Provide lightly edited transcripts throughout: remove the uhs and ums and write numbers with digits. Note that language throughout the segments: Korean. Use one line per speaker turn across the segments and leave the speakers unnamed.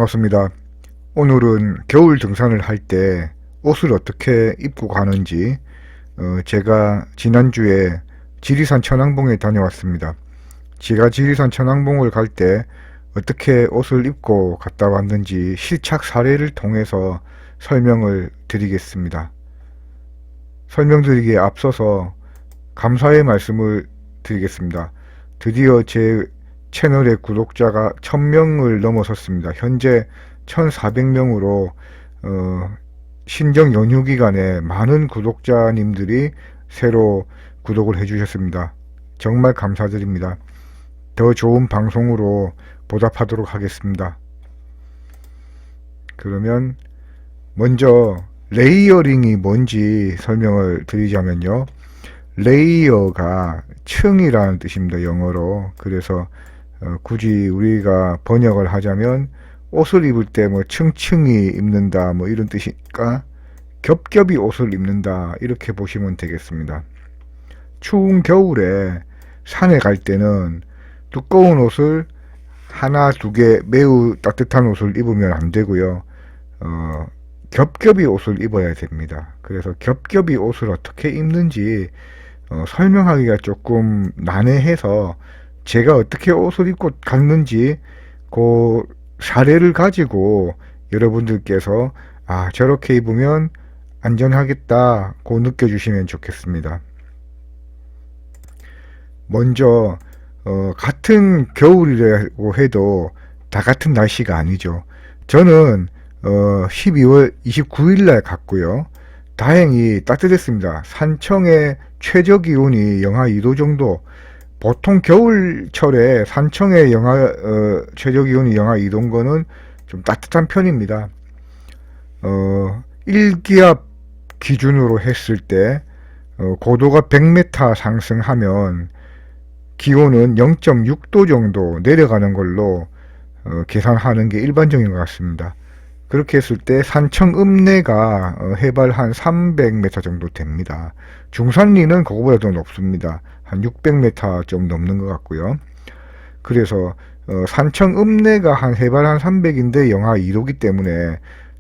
반갑습니다. 오늘은 겨울 등산을 할 때 옷을 어떻게 입고 가는지 제가 지난주에 지리산 천왕봉에 다녀왔습니다. 제가 지리산 천왕봉을 갈 때 어떻게 옷을 입고 갔다 왔는지 실착 사례를 통해서 설명을 드리겠습니다. 설명드리기에 앞서서 감사의 말씀을 드리겠습니다. 드디어 제 채널의 구독자가 1000명을 넘어섰습니다. 현재 1400명으로 신정 연휴 기간에 많은 구독자님들이 새로 구독을 해주셨습니다. 정말 감사드립니다. 더 좋은 방송으로 보답하도록 하겠습니다. 그러면 먼저 레이어링이 뭔지 설명을 드리자면요. 레이어가 층이라는 뜻입니다. 영어로. 그래서 굳이 우리가 번역을 하자면 옷을 입을 때 뭐 층층이 입는다 뭐 이런 뜻이니까 겹겹이 옷을 입는다 이렇게 보시면 되겠습니다. 추운 겨울에 산에 갈 때는 두꺼운 옷을 하나 두 개 매우 따뜻한 옷을 입으면 안 되고요. 겹겹이 옷을 입어야 됩니다. 그래서 겹겹이 옷을 어떻게 입는지 설명하기가 조금 난해해서 제가 어떻게 옷을 입고 갔는지 그 사례를 가지고 여러분들께서 저렇게 입으면 안전하겠다 고 느껴주시면 좋겠습니다. 먼저 같은 겨울이라고 해도 다 같은 날씨가 아니죠. 저는 12월 29일 날 갔고요. 다행히 따뜻했습니다. 산청의 최저 기온이 영하 2도 정도. 보통 겨울철에 산청의 최저 기온이 영하 2도인 거는 좀 따뜻한 편입니다. 1기압 기준으로 했을 때 고도가 100m 상승하면 기온은 0.6도 정도 내려가는 걸로 계산하는 게 일반적인 것 같습니다. 그렇게 했을 때 산청 읍내가 해발 한 300m 정도 됩니다. 중산리는 그거보다 더 높습니다. 한 600m 좀 넘는 것 같고요. 그래서 산청 읍내가 한 해발 한 300인데 영하 2도기 때문에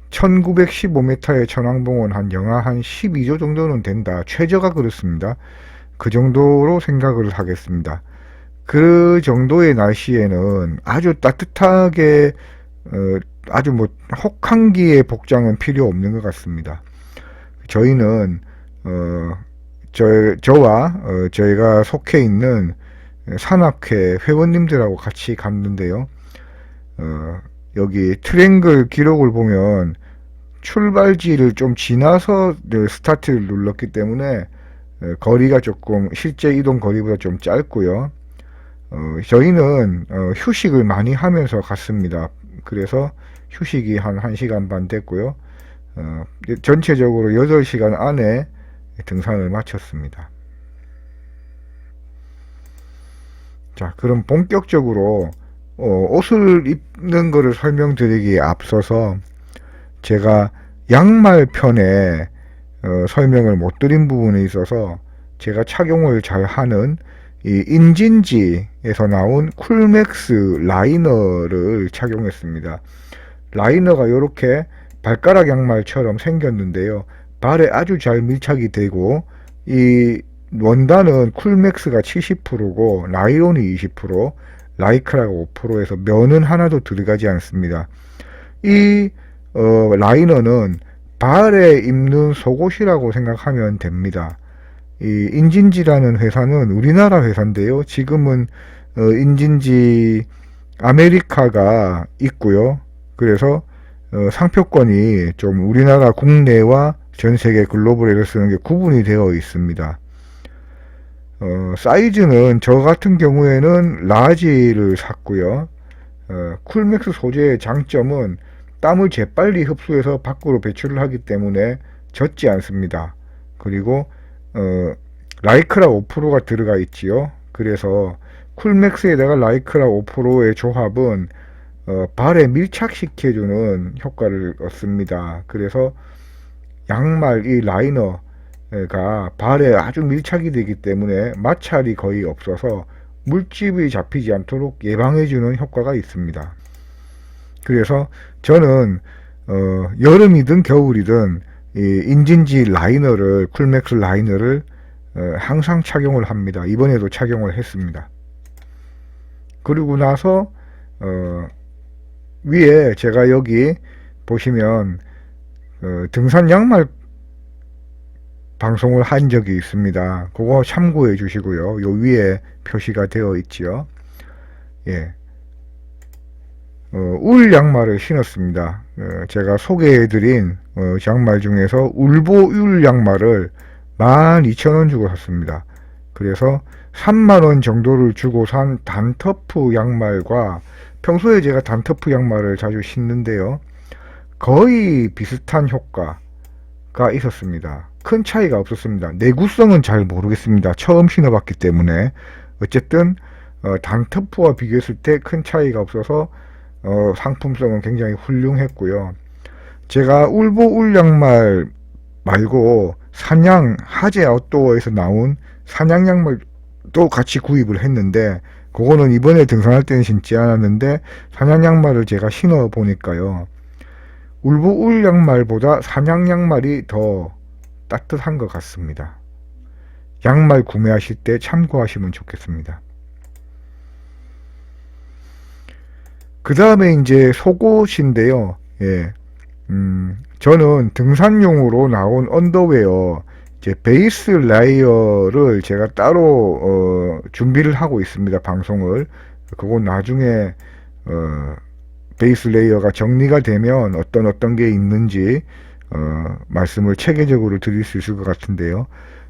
1915m의 천왕봉은 한 영하 한 12도 정도는 된다. 최저가 그렇습니다. 그 정도로 생각을 하겠습니다. 그 정도의 날씨에는 아주 따뜻하게 아주 뭐 혹한기의 복장은 필요 없는 것 같습니다. 저희는 저와 저희가 속해 있는 산악회 회원님들하고 같이 갔는데요. 여기 트랭글 기록을 보면 출발지를 좀 지나서 스타트를 눌렀기 때문에 거리가 조금 실제 이동 거리보다 좀 짧고요. 저희는 휴식을 많이 하면서 갔습니다. 그래서 휴식이 한 1시간 반 됐고요. 전체적으로 8시간 안에 등산을 마쳤습니다. 자, 그럼 본격적으로 옷을 입는 것을 설명드리기에 앞서서 제가 양말 편에 설명을 못 드린 부분에 있어서 제가 착용을 잘 하는 이 인진지에서 나온 쿨맥스 라이너를 착용했습니다. 라이너가 이렇게 발가락 양말처럼 생겼는데요. 발에 아주 잘 밀착이 되고 이 원단은 쿨맥스가 70%고 나일론이 20%, 라이크라가 5%에서 면은 하나도 들어가지 않습니다. 이 라이너는 발에 입는 속옷이라고 생각하면 됩니다. 이 인진지라는 회사는 우리나라 회사인데요. 지금은 인진지 아메리카가 있고요. 그래서 상표권이 좀 우리나라 국내와 전세계 글로벌에서 쓰는 게 구분이 되어 있습니다. 사이즈는 저 같은 경우에는 라지를 샀고요. 쿨맥스 소재의 장점은 땀을 재빨리 흡수해서 밖으로 배출을 하기 때문에 젖지 않습니다. 그리고 라이크라 5%가 들어가 있지요. 그래서 쿨맥스에다가 라이크라 5%의 조합은 발에 밀착시켜주는 효과를 얻습니다. 그래서 양말 이 라이너가 발에 아주 밀착이 되기 때문에 마찰이 거의 없어서 물집이 잡히지 않도록 예방해주는 효과가 있습니다. 그래서 저는 여름이든 겨울이든 이 인진지 라이너를 쿨맥스 라이너를 항상 착용을 합니다. 이번에도 착용을 했습니다. 그리고 나서 위에 제가 여기 보시면 등산 양말 방송을 한 적이 있습니다. 그거 참고해 주시고요. 요 위에 표시가 되어 있지요. 예. 울 양말을 신었습니다. 제가 소개해드린 양말 중에서 울보 울 양말을 12,000원 주고 샀습니다. 그래서 3만원 정도를 주고 산 단터프 양말과 평소에 제가 단터프 양말을 자주 신는데요. 거의 비슷한 효과가 있었습니다. 큰 차이가 없었습니다. 내구성은 잘 모르겠습니다. 처음 신어봤기 때문에. 어쨌든 단터프와 비교했을 때 큰 차이가 없어서 상품성은 굉장히 훌륭했고요. 제가 울보 울 양말 말고 사냥 하제 아웃도어에서 나온 사냥 양말도 같이 구입을 했는데 그거는 이번에 등산할 때는 신지 않았는데 사냥 양말을 제가 신어 보니까요. 울보 울 양말보다 사냥 양말이 더 따뜻한 것 같습니다. 양말 구매하실 때 참고하시면 좋겠습니다. 그 다음에 이제 속옷인데요. 예. 저는 등산용으로 나온 언더웨어, 이제 베이스 레이어를 제가 따로, 준비를 하고 있습니다. 방송을. 그건 나중에, 베이스 레이어가 정리가 되면 어떤 게 있는지, 말씀을 체계적으로 드릴 수 있을 것 같은데요.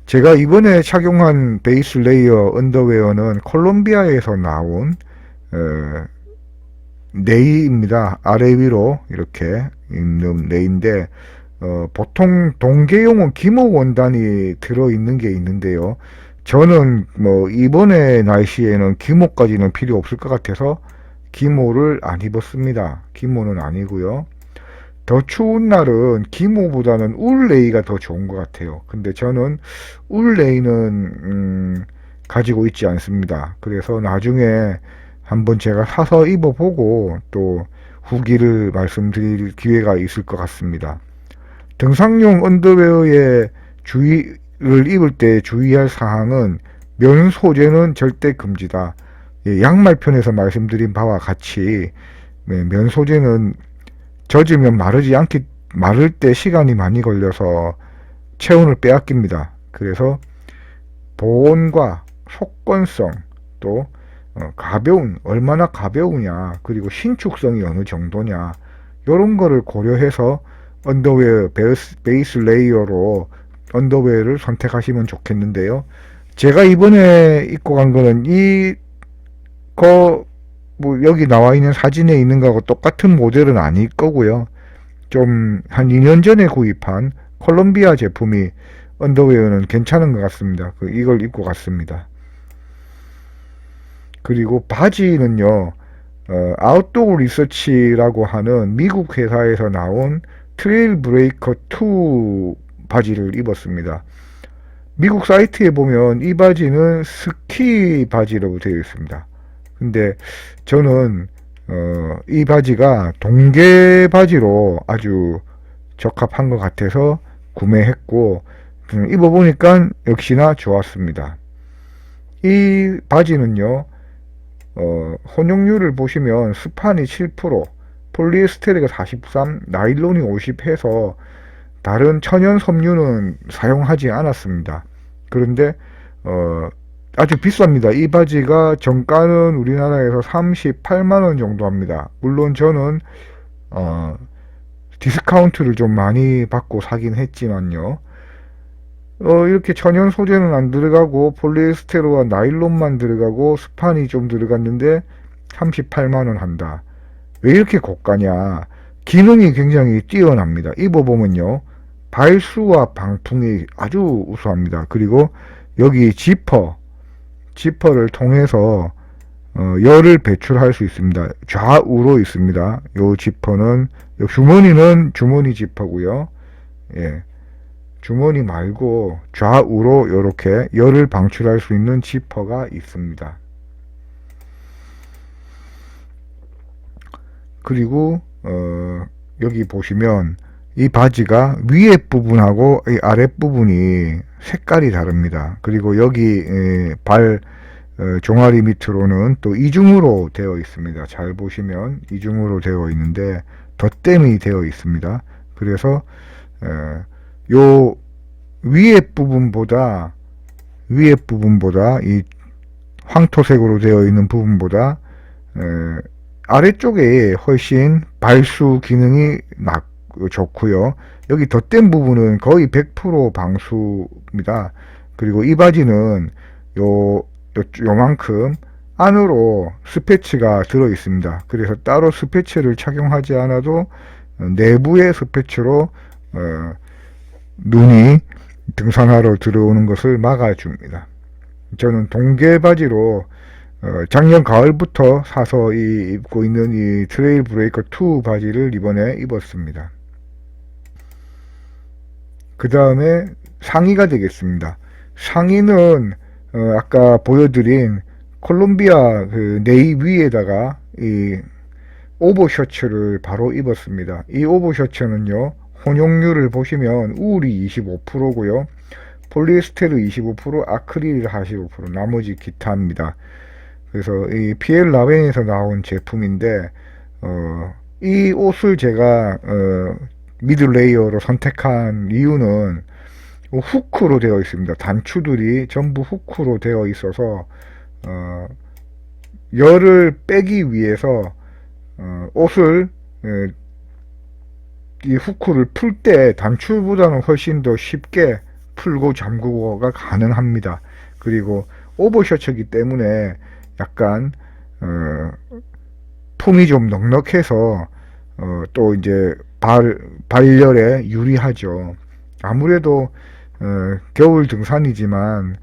제가 이번에 착용한 베이스 레이어 언더웨어는 콜롬비아에서 나온, 네이입니다. 아래 위로 이렇게 있는 네이인데 보통 동계용은 기모 원단이 들어있는 게 있는데요. 저는 뭐 이번에 날씨에는 기모까지는 필요 없을 것 같아서 기모를 안 입었습니다. 기모는 아니고요. 더 추운 날은 기모보다는 울 레이가 더 좋은 것 같아요. 근데 저는 울 레이는 가지고 있지 않습니다. 그래서 나중에 한번 제가 사서 입어보고 또 후기를 말씀드릴 기회가 있을 것 같습니다. 등산용 언더웨어의 주의를 입을 때 주의할 사항은 면 소재는 절대 금지다. 예, 양말편에서 말씀드린 바와 같이 면 소재는 젖으면 마를 때 시간이 많이 걸려서 체온을 빼앗깁니다. 그래서 보온과 속건성 또 얼마나 가벼우냐, 그리고 신축성이 어느 정도냐, 요런 거를 고려해서 언더웨어, 베이스 레이어로 언더웨어를 선택하시면 좋겠는데요. 제가 이번에 입고 간 거는 뭐 여기 나와 있는 사진에 있는 거하고 똑같은 모델은 아닐 거고요. 좀 한 2년 전에 구입한 콜롬비아 제품이 언더웨어는 괜찮은 것 같습니다. 이걸 입고 갔습니다. 그리고 바지는요, 아웃도어 리서치라고 하는 미국 회사에서 나온 트레일 브레이커 2 바지를 입었습니다. 미국 사이트에 보면 이 바지는 스키 바지라고 되어 있습니다. 근데 저는 이 바지가 동계 바지로 아주 적합한 것 같아서 구매했고 입어보니까 역시나 좋았습니다. 이 바지는요, 혼용률을 보시면 스판이 7%, 폴리에스테르가 43, 나일론이 50 해서 다른 천연 섬유는 사용하지 않았습니다. 그런데 아주 비쌉니다. 이 바지가 정가는 우리나라에서 38만원 정도 합니다. 물론 저는 디스카운트를 좀 많이 받고 사긴 했지만요. 이렇게 천연 소재는 안 들어가고 폴리에스테르와 나일론만 들어가고 스판이 좀 들어갔는데 38만원 한다. 왜 이렇게 고가냐? 기능이 굉장히 뛰어납니다. 입어보면요, 발수와 방풍이 아주 우수합니다. 그리고 여기 지퍼를 통해서 열을 배출할 수 있습니다. 좌우로 있습니다. 요 지퍼는, 요 주머니는 주머니 지퍼고요. 예. 주머니 말고 좌우로 이렇게 열을 방출할 수 있는 지퍼가 있습니다. 그리고 여기 보시면 이 바지가 위에 부분하고 이 아랫 부분이 색깔이 다릅니다. 그리고 여기 발 종아리 밑으로는 또 이중으로 되어 있습니다. 잘 보시면 이중으로 되어 있는데 덧댐이 되어 있습니다. 그래서 요 위에 부분보다 이 황토색으로 되어 있는 부분보다 아래쪽에 훨씬 발수 기능이 좋고요. 여기 덧댄 부분은 거의 100% 방수입니다. 그리고 이 바지는 요만큼 안으로 스패치가 들어 있습니다. 그래서 따로 스패치를 착용하지 않아도 내부의 스패치로 눈이 등산하러 들어오는 것을 막아줍니다. 저는 동계 바지로 작년 가을부터 사서 입고 있는 이 트레일 브레이커 2 바지를 이번에 입었습니다. 그 다음에 상의가 되겠습니다. 상의는 아까 보여드린 콜롬비아 그 네이 위에다가 이 오버 셔츠를 바로 입었습니다. 이 오버 셔츠는요, 혼용률을 보시면 울이 25%고요 폴리에스테르 25%, 아크릴 45%, 나머지 기타입니다. 그래서 이 피엘 라벤에서 나온 제품인데 이 옷을 제가 미들 레이어로 선택한 이유는 후크로 되어 있습니다. 단추들이 전부 후크로 되어 있어서 열을 빼기 위해서 옷을 이 후크를 풀 때 단추보다는 훨씬 더 쉽게 풀고 잠그고가 가능합니다. 그리고 오버셔츠이기 때문에 약간 품이 좀 넉넉해서 또 이제 발열에 유리하죠. 아무래도 겨울 등산이지만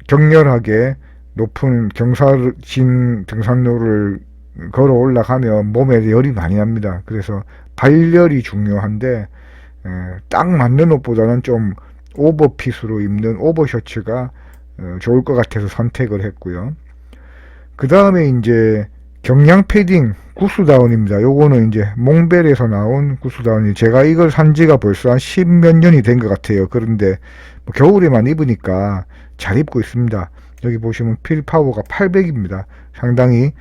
격렬하게 높은 경사진 등산로를 걸어 올라가면 몸에 열이 많이 납니다. 그래서 발열이 중요한데 딱 맞는 옷보다는 좀 오버핏으로 입는 오버셔츠가 좋을 것 같아서 선택을 했고요. 그 다음에 이제 경량 패딩 구스다운입니다. 요거는 이제 몽벨에서 나온 구스다운이 제가 이걸 산 지가 벌써 한 10몇 년이 된 것 같아요. 그런데 뭐 겨울에만 입으니까 잘 입고 있습니다. 여기 보시면 필 파워가 800입니다. 상당히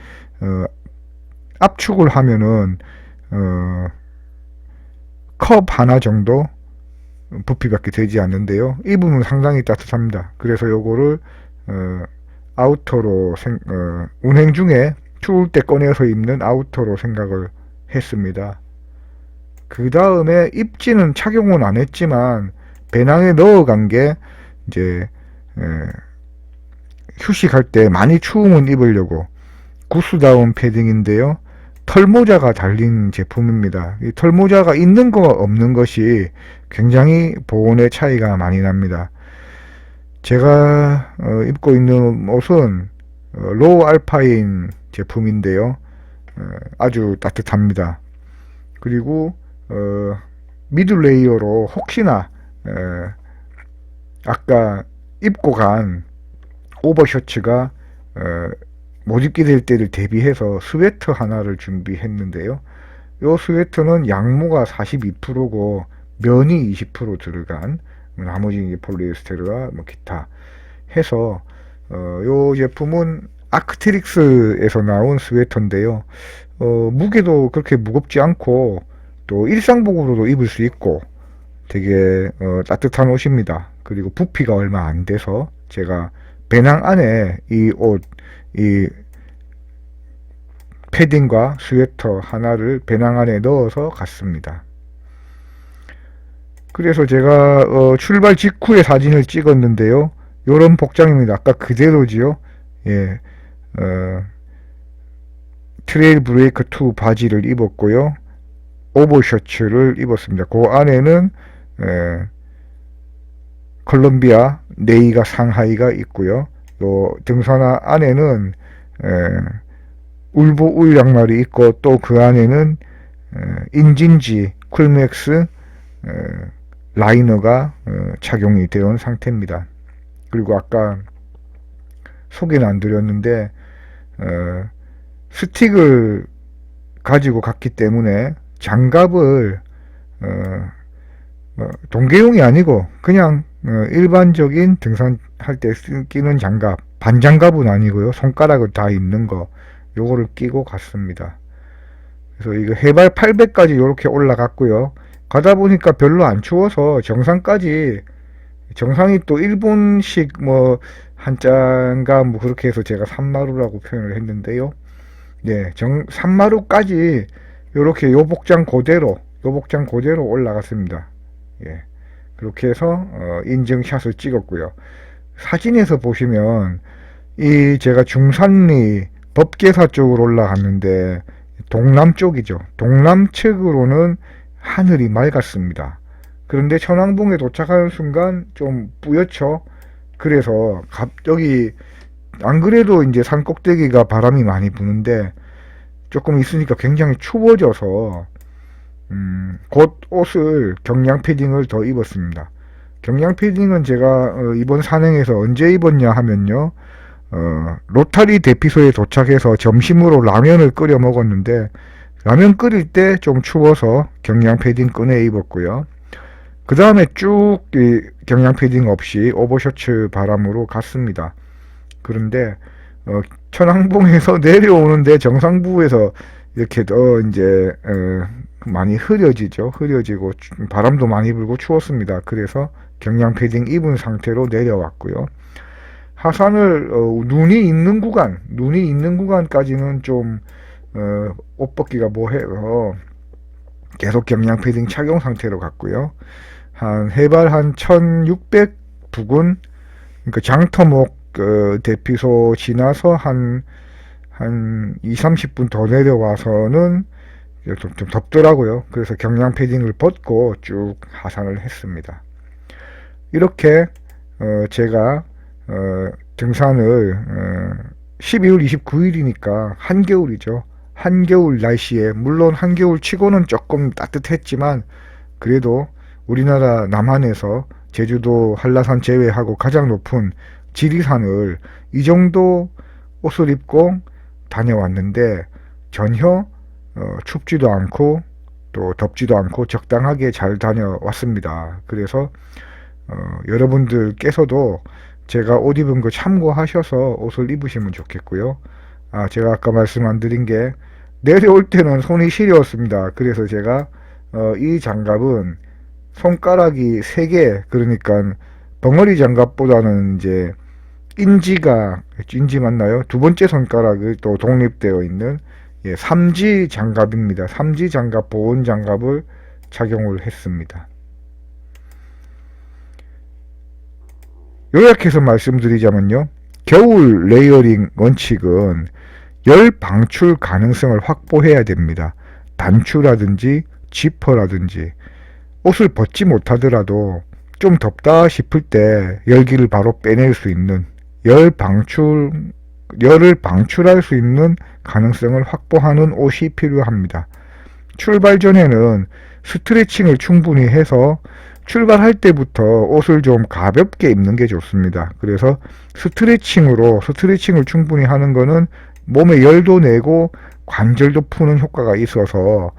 압축을 하면은 컵 하나 정도 부피밖에 되지 않는데요. 입으면 상당히 따뜻합니다. 그래서 요거를 아우터로 운행 중에 추울 때 꺼내서 입는 아우터로 생각을 했습니다. 그 다음에 입지는 착용은 안 했지만 배낭에 넣어간 게 이제 휴식할 때 많이 추우면 입으려고 구스다운 패딩인데요. 털모자가 달린 제품입니다. 이 털모자가 있는 거 없는 것이 굉장히 보온의 차이가 많이 납니다. 제가 입고 있는 옷은 로우 알파인 제품인데요. 아주 따뜻합니다. 그리고 미들 레이어로 혹시나 아까 입고 간 오버셔츠가 못 입게 될 때를 대비해서 스웨터 하나를 준비했는데요. 이 스웨터는 양모가 42%고 면이 20% 들어간, 나머지 폴리에스테르와 뭐 기타 해서 이 제품은 아크테릭스에서 나온 스웨터인데요. 무게도 그렇게 무겁지 않고 또 일상복으로도 입을 수 있고 되게 따뜻한 옷입니다. 그리고 부피가 얼마 안 돼서 제가 배낭 안에 이 패딩과 스웨터 하나를 배낭 안에 넣어서 갔습니다. 그래서 제가 출발 직후에 사진을 찍었는데요. 요런 복장입니다. 아까 그대로지요. 예, 트레일 브레이커 2 바지를 입었고요. 오버셔츠를 입었습니다. 그 안에는 콜롬비아 네이가 상하이가 있고요. 또 등산화 안에는 울보 울 양말이 있고 또 그 안에는 인진지 쿨맥스 라이너가 착용이 되어 온 상태입니다. 그리고 아까 소개는 안 드렸는데 스틱을 가지고 갔기 때문에 장갑을 동계용이 아니고 그냥 일반적인 등산할 때 끼는 장갑, 반장갑은 아니고요. 손가락을 다 있는 거, 요거를 끼고 갔습니다. 그래서 이거 해발 800까지 이렇게 올라갔고요. 가다 보니까 별로 안 추워서 정상까지, 정상이 또 일본식 뭐 한자인가 뭐 그렇게 해서 제가 산마루라고 표현을 했는데요. 네, 산마루까지 요렇게 요복장 그대로 올라갔습니다. 예. 그렇게 해서 인증샷을 찍었고요. 사진에서 보시면 이 제가 중산리 법계사 쪽으로 올라갔는데 동남쪽이죠. 동남측으로는 하늘이 맑았습니다. 그런데 천왕봉에 도착하는 순간 좀 뿌옇죠. 그래서 여기 안 그래도 이제 산 꼭대기가 바람이 많이 부는데 조금 있으니까 굉장히 추워져서 곧 옷을 경량 패딩을 더 입었습니다. 경량 패딩은 제가 이번 산행에서 언제 입었냐 하면요, 로타리 대피소에 도착해서 점심으로 라면을 끓여 먹었는데 라면 끓일 때 좀 추워서 경량 패딩 꺼내 입었고요. 그 다음에 쭉 경량 패딩 없이 오버셔츠 바람으로 갔습니다. 그런데 천왕봉에서 내려오는데 정상부에서 이렇게 더 이제 많이 흐려지고 바람도 많이 불고 추웠습니다. 그래서 경량 패딩 입은 상태로 내려왔고요. 하산을 눈이 있는 구간까지는 좀 옷 벗기가 뭐해서 계속 경량 패딩 착용 상태로 갔고요. 한 해발 한 1600 부근, 그러니까 장터목 대피소 지나서 한 2, 30분 더 내려와서는 좀 덥더라고요. 그래서 경량 패딩을 벗고 쭉 하산을 했습니다. 이렇게 제가 등산을 12월 29일이니까 한겨울이죠. 한겨울 날씨에, 물론 한겨울 치고는 조금 따뜻했지만 그래도 우리나라 남한에서 제주도 한라산 제외하고 가장 높은 지리산을 이 정도 옷을 입고 다녀왔는데 전혀 춥지도 않고 또 덥지도 않고 적당하게 잘 다녀왔습니다. 그래서 여러분들께서도 제가 옷 입은 거 참고하셔서 옷을 입으시면 좋겠고요. 제가 아까 말씀 안 드린 게 내려올 때는 손이 시려웠습니다. 그래서 제가 이 장갑은 손가락이 3개, 그러니까 벙어리 장갑보다는 이제 인지 맞나요? 두 번째 손가락이 또 독립되어 있는 3지 장갑입니다. 3지 장갑, 보온 장갑을 착용을 했습니다. 요약해서 말씀드리자면요, 겨울 레이어링 원칙은 열 방출 가능성을 확보해야 됩니다. 단추라든지 지퍼라든지, 옷을 벗지 못하더라도 좀 덥다 싶을 때 열기를 바로 빼낼 수 있는, 열을 방출할 수 있는 가능성을 확보하는 옷이 필요합니다. 출발 전에는 스트레칭을 충분히 해서 출발할 때부터 옷을 좀 가볍게 입는 게 좋습니다. 그래서 스트레칭을 충분히 하는 거는 몸에 열도 내고 관절도 푸는 효과가 있어서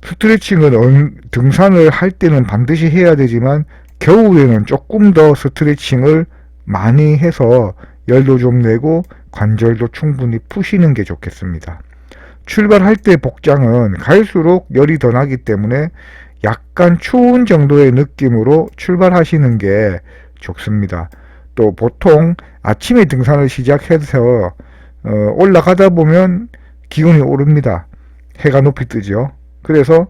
스트레칭은 등산을 할 때는 반드시 해야 되지만 겨울에는 조금 더 스트레칭을 많이 해서 열도 좀 내고 관절도 충분히 푸시는 게 좋겠습니다. 출발할 때 복장은 갈수록 열이 더 나기 때문에 약간 추운 정도의 느낌으로 출발하시는 게 좋습니다. 또 보통 아침에 등산을 시작해서 올라가다 보면 기온이 오릅니다. 해가 높이 뜨죠. 그래서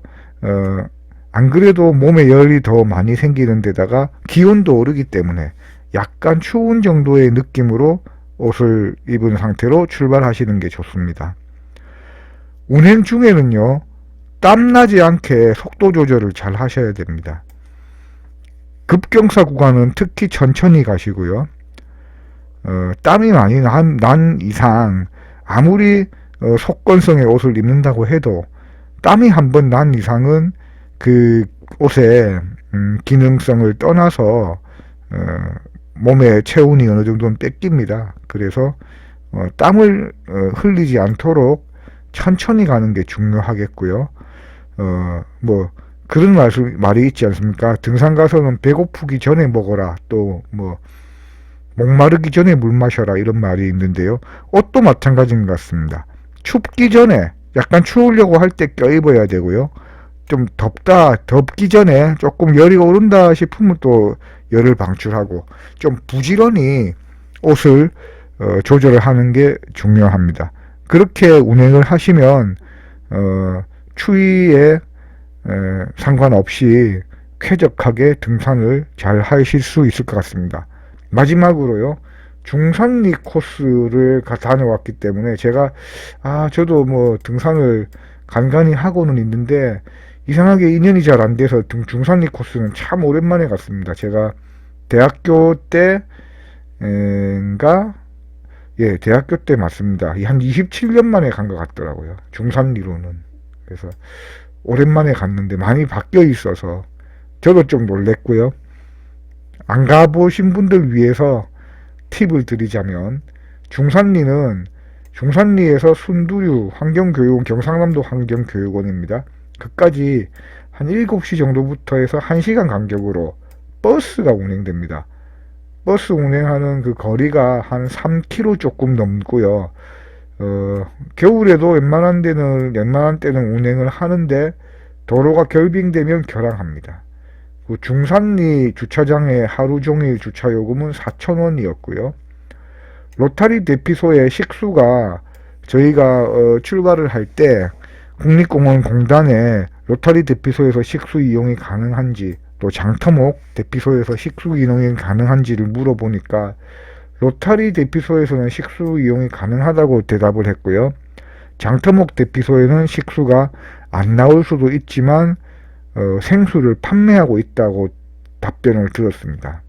안 그래도 몸에 열이 더 많이 생기는 데다가 기온도 오르기 때문에 약간 추운 정도의 느낌으로 옷을 입은 상태로 출발하시는 게 좋습니다. 운행 중에는요, 땀나지 않게 속도 조절을 잘 하셔야 됩니다. 급경사 구간은 특히 천천히 가시고요. 땀이 많이 난 이상 아무리 속건성의 옷을 입는다고 해도 땀이 한번 난 이상은 그 옷의 기능성을 떠나서 몸의 체온이 어느 정도는 뺏깁니다. 그래서 땀을 흘리지 않도록 천천히 가는 게 중요하겠고요. 뭐 그런 말이 있지 않습니까? 등산 가서는 배고프기 전에 먹어라. 또 뭐 목마르기 전에 물 마셔라. 이런 말이 있는데요. 옷도 마찬가지인 것 같습니다. 춥기 전에 약간 추우려고 할 때 껴입어야 되고요. 좀 덥기 전에 조금 열이 오른다 싶으면 또 열을 방출하고 좀 부지런히 옷을 조절을 하는 게 중요합니다. 그렇게 운행을 하시면 추위에 상관없이 쾌적하게 등산을 잘 하실 수 있을 것 같습니다. 마지막으로요. 중산리 코스를 다녀왔기 때문에 제가 저도 뭐 등산을 간간히 하고는 있는데 이상하게 인연이 잘 안 돼서 중산리 코스는 참 오랜만에 갔습니다. 제가 대학교 때인가 대학교 때 맞습니다. 한 27년 만에 간 것 같더라고요. 중산리로는. 그래서 오랜만에 갔는데 많이 바뀌어 있어서 저도 좀 놀랬고요. 안 가보신 분들 위해서 팁을 드리자면 중산리에서 순두류 환경교육원 경상남도 환경교육원입니다. 그까지 한 7시 정도부터 해서 1시간 간격으로 버스가 운행됩니다. 버스 운행하는 그 거리가 한 3km 조금 넘고요. 겨울에도 웬만한 때는 운행을 하는데 도로가 결빙되면 결항합니다. 그 중산리 주차장의 하루 종일 주차 요금은 4,000원이었고요. 로타리 대피소의 식수가 저희가 출발을 할 때 국립공원 공단에 로타리 대피소에서 식수 이용이 가능한지 또 장터목 대피소에서 식수 이용이 가능한지를 물어보니까 로타리 대피소에서는 식수 이용이 가능하다고 대답을 했고요. 장터목 대피소에는 식수가 안 나올 수도 있지만 생수를 판매하고 있다고 답변을 들었습니다.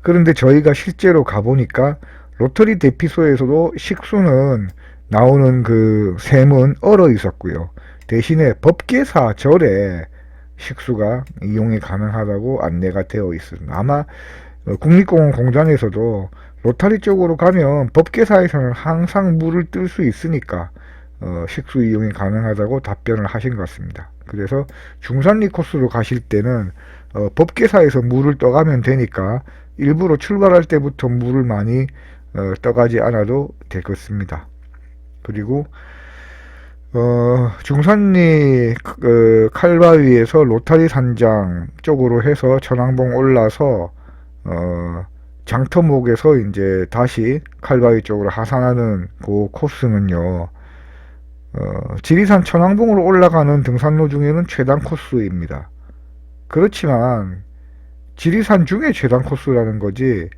그런데 저희가 실제로 가보니까 로터리 대피소에서도 식수는 나오는 그 샘은 얼어 있었고요. 대신에 법계사 절에 식수가 이용이 가능하다고 안내가 되어 있습니다. 아마 국립공원 공단에서도 로타리 쪽으로 가면 법계사에서는 항상 물을 뜰 수 있으니까 식수 이용이 가능하다고 답변을 하신 것 같습니다. 그래서 중산리 코스로 가실 때는 법계사에서 물을 떠가면 되니까 일부러 출발할 때부터 물을 많이 떠가지 않아도 되겠습니다. 그리고 중산리 칼바위에서 로타리 산장 쪽으로 해서 천왕봉 올라서 장터목에서 이제 다시 칼바위 쪽으로 하산하는 그 코스는요. 지리산 천왕봉으로 올라가는 등산로 중에는 최단 코스입니다. 그렇지만 지리산 중에 최단 코스라는 거지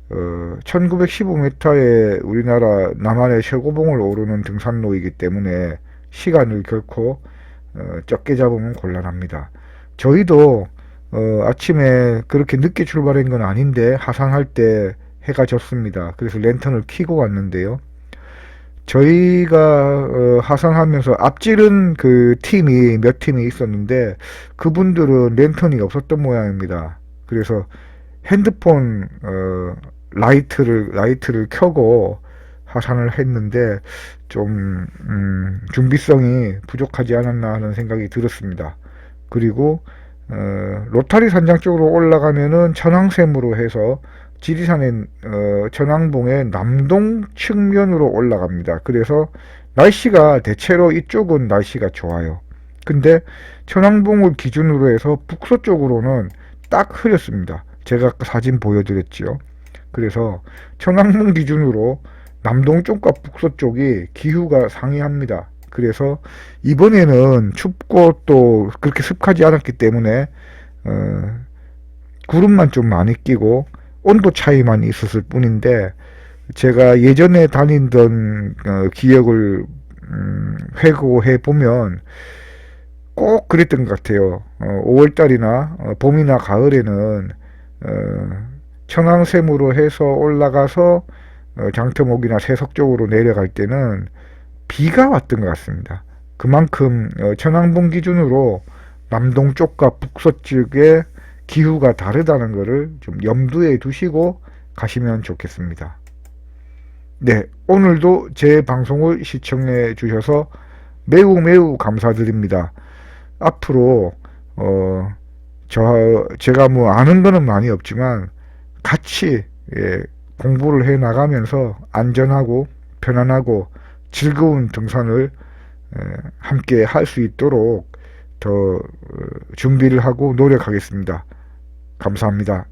1915m의 우리나라 남한의 최고봉을 오르는 등산로이기 때문에 시간을 결코 적게 잡으면 곤란합니다. 저희도 아침에 그렇게 늦게 출발한 건 아닌데 하산할 때 해가 졌습니다. 그래서 랜턴을 켜고 왔는데요. 저희가 하산하면서 앞지른 그 몇 팀이 있었는데 그분들은 랜턴이 없었던 모양입니다. 그래서 핸드폰 라이트를 켜고 하산을 했는데 좀 준비성이 부족하지 않았나 하는 생각이 들었습니다. 그리고 로타리 산장 쪽으로 올라가면은 천왕샘으로 해서 지리산의 천왕봉의 남동 측면으로 올라갑니다. 그래서 날씨가 대체로 이쪽은 날씨가 좋아요. 근데 천왕봉을 기준으로 해서 북서쪽으로는 딱 흐렸습니다. 제가 아까 사진 보여드렸지요. 그래서 천왕봉 기준으로 남동 쪽과 북서 쪽이 기후가 상이합니다. 그래서 이번에는 춥고 또 그렇게 습하지 않았기 때문에 구름만 좀 많이 끼고 온도 차이만 있었을 뿐인데 제가 예전에 다니던 기억을 회고해 보면 꼭 그랬던 것 같아요. 5월달이나 봄이나 가을에는 천왕샘으로 해서 올라가서 장터목이나 세석 쪽으로 내려갈 때는 비가 왔던 것 같습니다. 그만큼 천왕봉 기준으로 남동 쪽과 북서쪽의 기후가 다르다는 것을 좀 염두에 두시고 가시면 좋겠습니다. 네, 오늘도 제 방송을 시청해 주셔서 매우 매우 감사드립니다. 앞으로 제가 뭐 아는 거는 많이 없지만 같이 공부를 해 나가면서 안전하고 편안하고 즐거운 등산을 함께 할 수 있도록 더 준비를 하고 노력하겠습니다. 감사합니다.